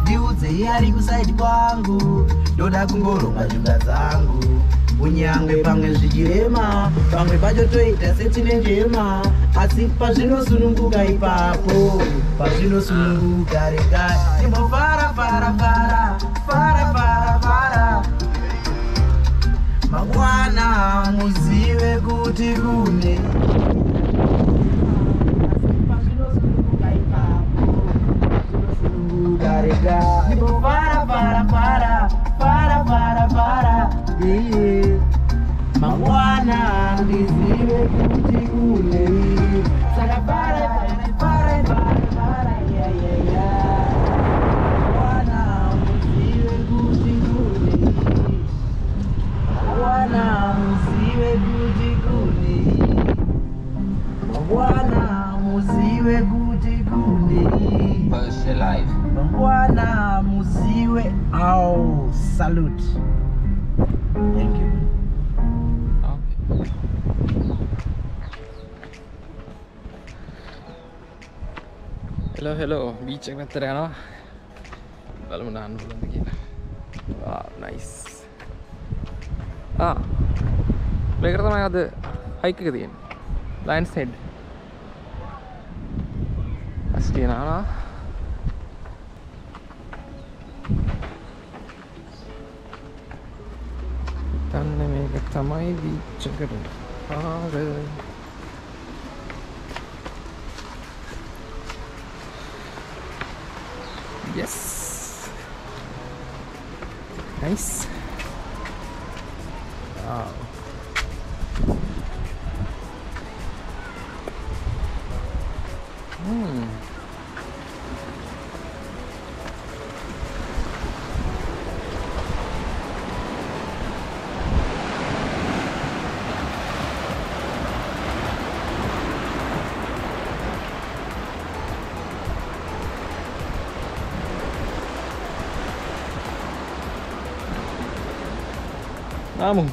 Ndiudze ari kusaidi kwangu, ndoda kumboronga zvinga dzangu. Unyangwe pamwe zvichirema, pamwe pacho toita setine njema, asi pazvinosununguka ipapo, pazvinosununguka rega imbofara fara fara fara fara fara. Mangwana muzive kuti kune para para para para para para Mangwana ndizive kuti kune saka para para para para yeah yeah yeah. Mangwana muzive kuti kune, Mangwana muzive kuti kune, Mangwana muzive kuti kune. First alive. Mangwana muziwe. Oh, salute. Thank you. Okay. Hello, hello. Beach එක පැත්තට යනවා. බලමු නාන්න පුළුවන්ද කියලා. Wow, nice. මේකට තමයි අද හයික් එක තියෙන්නේ. Lion's Head. අස්ටිය නානවා. Tanne මේක තමයි beach එකට පාර. Yes. Nice. Wow. Namun.